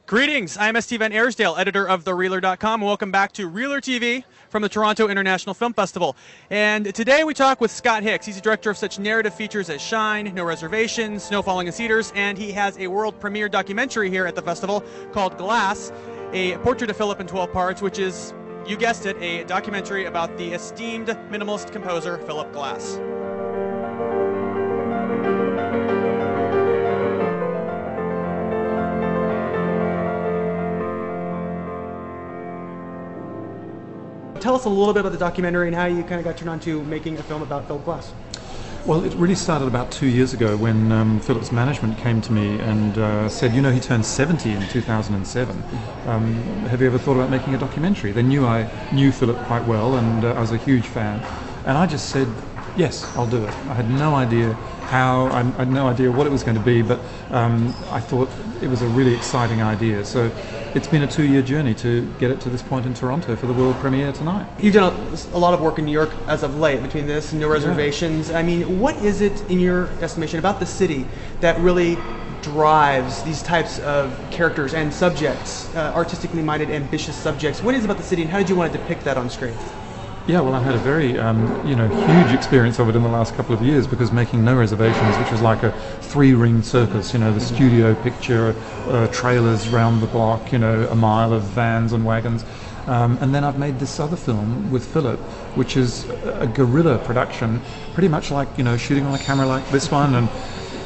Greetings, I'm Steve Van Ayersdale, editor of TheReeler.com. Welcome back to ReelerTV from the Toronto International Film Festival. And today we talk with Scott Hicks. He's the director of such narrative features as Shine, No Reservations, Snow Falling in Cedars, and he has a world premiere documentary here at the festival called Glass, a portrait of Phillip in 12 parts, which is, you guessed it, a documentary about the esteemed minimalist composer Phillip Glass. Tell us a little bit about the documentary and how you kind of got turned on to making a film about Phillip Glass. Well, it really started about 2 years ago when Phillip's management came to me and said, you know, he turned 70 in 2007. Have you ever thought about making a documentary? They knew I knew Phillip quite well, and I was a huge fan. And I just said, yes, I'll do it. I had no idea how, I had no idea what it was going to be, but I thought it was a really exciting idea. So it's been a 2-year journey to get it to this point in Toronto for the world premiere tonight. You've done a lot of work in New York as of late, between this and No Reservations. Yeah. I mean, what is it, in your estimation, about the city that really drives these types of characters and subjects, artistically minded, ambitious subjects? What is it about the city, and how did you want to depict that on screen? Yeah, well, I've had a very, huge experience of it in the last couple of years, because making No Reservations, which was like a 3-ring circus, you know, the studio picture, trailers round the block, you know, a mile of vans and wagons. And then I've made this other film with Phillip, which is a guerrilla production, pretty much like, you know, shooting on a camera like this one, and,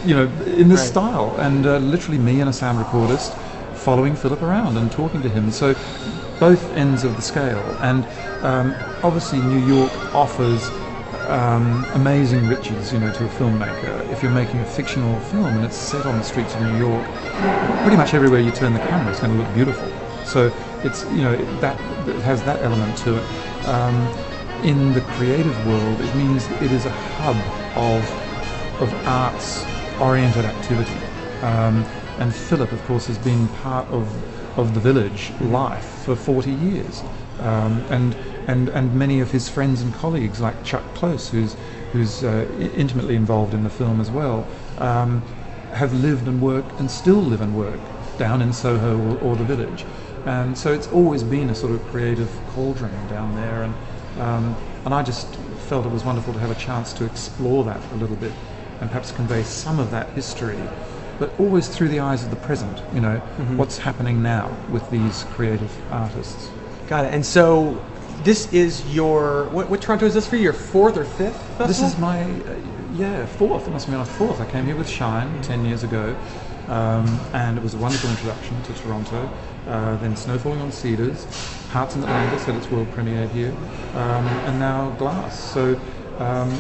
you know, in this style. And literally me and a sound recordist following Phillip around and talking to him. So both ends of the scale. And obviously New York offers amazing riches, you know, to a filmmaker. If you're making a fictional film and it's set on the streets of New York, pretty much everywhere you turn the camera is going to look beautiful. So it's, you know, that it has that element to it. In the creative world, it means it is a hub of arts-oriented activity. And Phillip, of course, has been part of the village life for 40 years. And many of his friends and colleagues, like Chuck Close, who's intimately involved in the film as well, have lived and worked and still live and work down in Soho or the village. And so it's always been a sort of creative cauldron down there, and I just felt it was wonderful to have a chance to explore that a little bit and perhaps convey some of that history, but always through the eyes of the present, you know, what's happening now with these creative artists. Got it. And so this is your, what Toronto is this for, your 4th or 5th festival? This is my, 4th, it must be my 4th. I came here with Shine 10 years ago, and it was a wonderful introduction to Toronto. Then Snow Falling on Cedars, Hearts in Atlantis had its world premiere here, and now Glass. So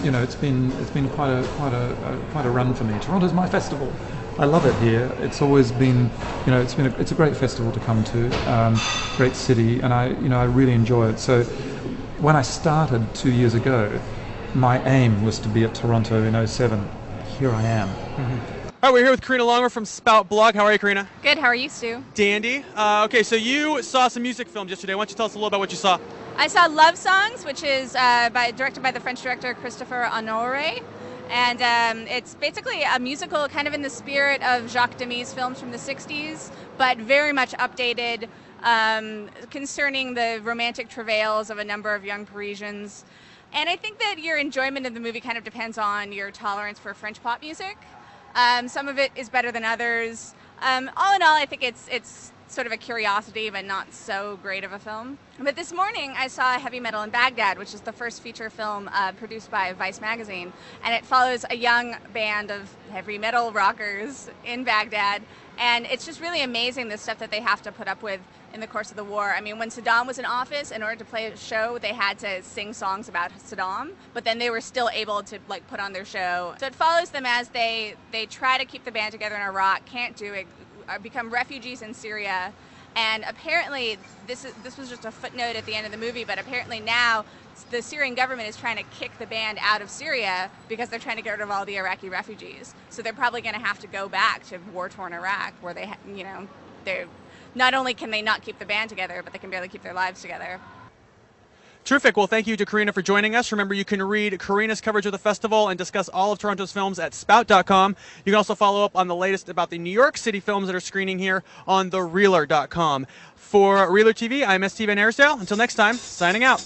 you know, it's been quite a run for me. Toronto's my festival. I love it here. It's always been, you know, it's a great festival to come to, great city, and I really enjoy it. So when I started 2 years ago, my aim was to be at Toronto in '07. Here I am. All right, we're here with Karina Longworth from Spout Blog. How are you, Karina? Good. How are you, Stu? Dandy. Okay, so you saw some music films yesterday. Why don't you tell us a little about what you saw? I saw Love Songs, which is directed by the French director Christopher Honoré. And it's basically a musical kind of in the spirit of Jacques Demy's films from the 60s, but very much updated concerning the romantic travails of a number of young Parisians. And I think that your enjoyment of the movie kind of depends on your tolerance for French pop music. Some of it is better than others. All in all, I think it's sort of a curiosity, but not so great of a film. But this morning I saw Heavy Metal in Baghdad, which is the first feature film produced by Vice magazine, and it follows a young band of heavy metal rockers in Baghdad, and it's just really amazing the stuff that they have to put up with in the course of the war. I mean, when Saddam was in office, in order to play a show, they had to sing songs about Saddam, but then they were still able to put on their show. So it follows them as they try to keep the band together in Iraq, can't do it, become refugees in Syria, and apparently this was just a footnote at the end of the movie, but apparently now the Syrian government is trying to kick the band out of Syria because they're trying to get rid of all the Iraqi refugees. So they're probably going to have to go back to war-torn Iraq, where they're not only can they not keep the band together, but they can barely keep their lives together. Terrific. Well, thank you to Karina for joining us. Remember, you can read Karina's coverage of the festival and discuss all of Toronto's films at spout.com. You can also follow up on the latest about the New York City films that are screening here on thereeler.com. For Reeler TV, I'm Steve Van Arsdale. Until next time, signing out.